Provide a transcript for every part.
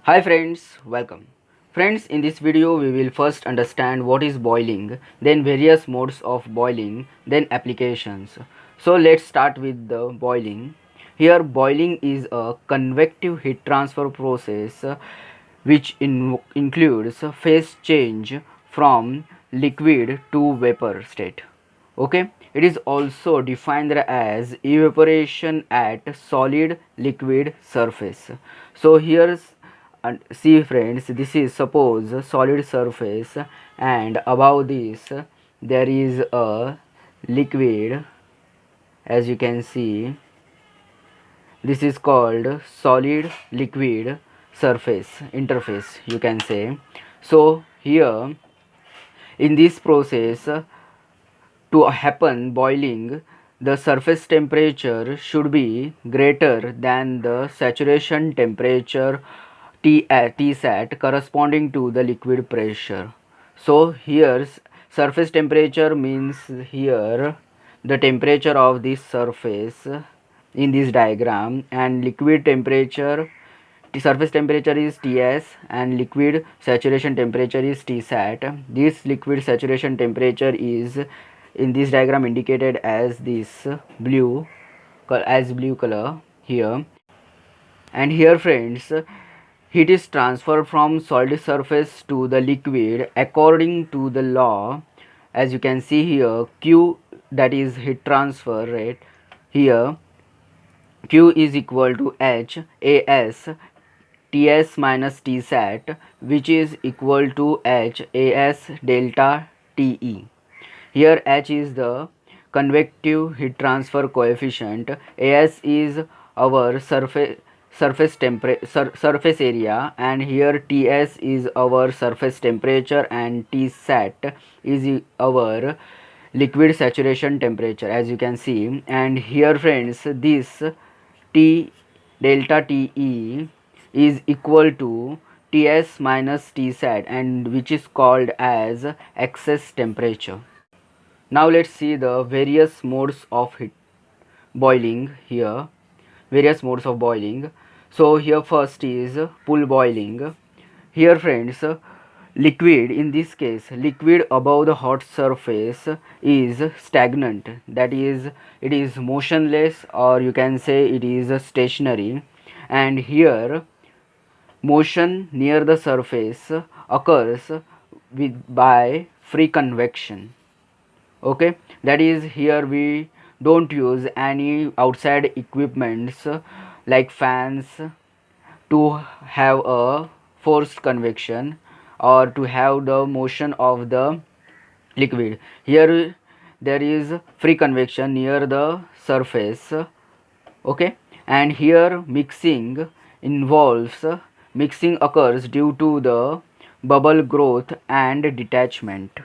Hi friends, welcome. Friends, in this video we will first understand what is boiling, then various modes of boiling, then applications. So let's start with the boiling. Here boiling is a convective heat transfer process which includes phase change from liquid to vapor state. Okay, it is also defined as evaporation at solid liquid surface. So here's and see friends, this is suppose solid surface, and above this there is a liquid. As you can see, this is called solid liquid surface interface, you can say. So here in this process to happen boiling, the surface temperature should be greater than the saturation temperature Tsat corresponding to the liquid pressure. So here surface temperature means here the temperature of this surface in this diagram, and liquid temperature, the surface temperature is Ts and liquid saturation temperature is Tsat. This liquid saturation temperature is in this diagram indicated as this blue color here. And here friends, heat is transferred from solid surface to the liquid according to the law. As you can see here, Q, that is heat transfer rate. Here Q is equal to H As Ts minus Tsat, which is equal to H As delta Te. Here H is the convective heat transfer coefficient, As is our surface area, and here Ts is our surface temperature, and Tsat is our liquid saturation temperature, as you can see. And here friends, this T delta Te is equal to Ts minus Tsat, and which is called as excess temperature. Now let's see the various modes of heat boiling here. Various modes of boiling. So here first is pool boiling. Here friends, liquid, in this case liquid above the hot surface is stagnant, that is it is motionless, or you can say it is stationary. And here motion near the surface occurs by free convection. Okay, that is here we don't use any outside equipments like fans to have a forced convection or to have the motion of the liquid. Here there is free convection near the surface. Okay, and here mixing occurs due to the bubble growth and detachment.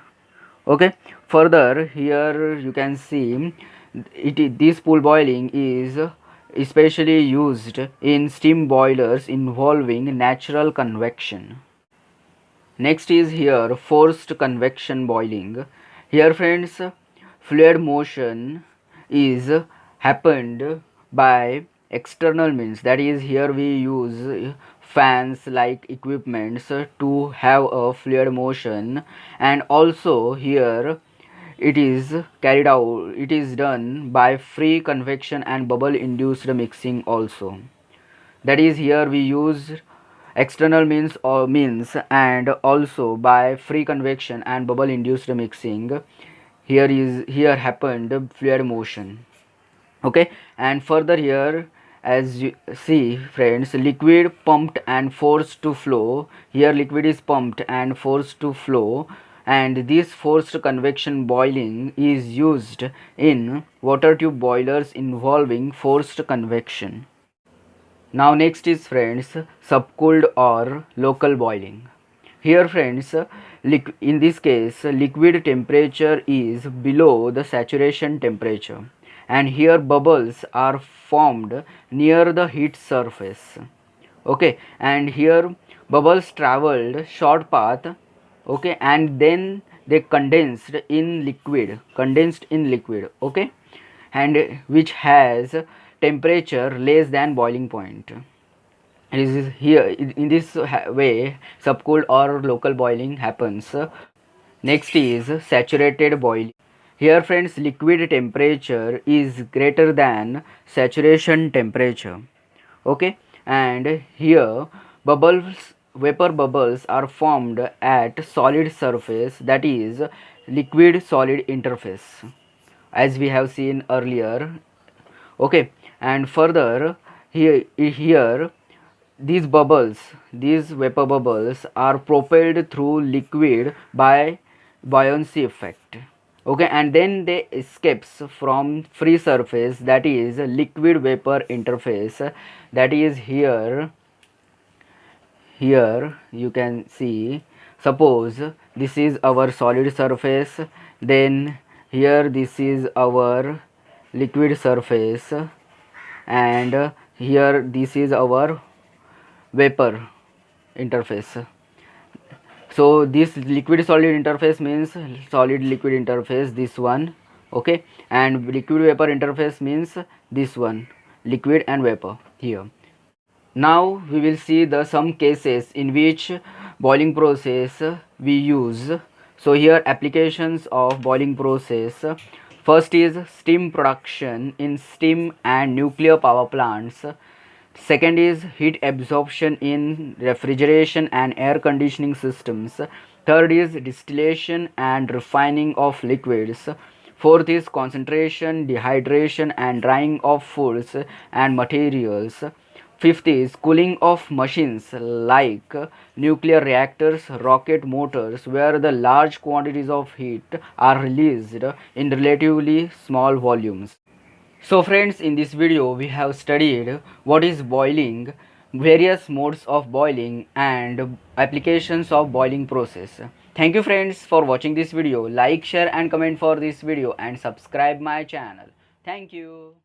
Okay, further here you can see this pool boiling is especially used in steam boilers involving natural convection. Next is here forced convection boiling. Here friends, fluid motion is happened by external means, that is here we use fans like equipments to have a fluid motion. And also here it is done by free convection and bubble induced mixing also. That is here we use external means and also by free convection and bubble induced mixing. Here happened fluid motion. Okay, and further here, as you see friends, liquid pumped and forced to flow. Here liquid is pumped and forced to flow, and this forced convection boiling is used in water tube boilers involving forced convection. Now next is friends subcooled or local boiling. Here friends, in this case liquid temperature is below the saturation temperature, and here bubbles are formed near the heat surface. Okay, and here bubbles traveled short path. Okay, and then they condensed in liquid. Okay, and which has temperature less than boiling point. It is here in this way subcooled or local boiling happens. Next is saturated boiling. Here friends, liquid temperature is greater than saturation temperature. Okay, and here bubbles, vapor bubbles are formed at solid surface, that is liquid solid interface, as we have seen earlier. Okay, and further here these vapor bubbles are propelled through liquid by buoyancy effect. Okay, and then they escapes from free surface, that is liquid vapor interface, that is here you can see. Suppose this is our solid surface, then here this is our liquid surface, and here this is our vapor interface. So this liquid solid interface means solid liquid interface, this one. Okay, and liquid vapor interface means this one, liquid and vapor here. Now we will see the some cases in which boiling process we use. So here applications of boiling process. First is steam production in steam and nuclear power plants. Second is heat absorption in refrigeration and air conditioning systems. Third is distillation and refining of liquids. Fourth is concentration, dehydration and drying of foods and materials. Fifth is cooling of machines like nuclear reactors, rocket motors, where the large quantities of heat are released in relatively small volumes. So friends, in this video we have studied what is boiling, various modes of boiling and applications of boiling process. Thank you friends for watching this video. Like, share and comment for this video and subscribe my channel. Thank you.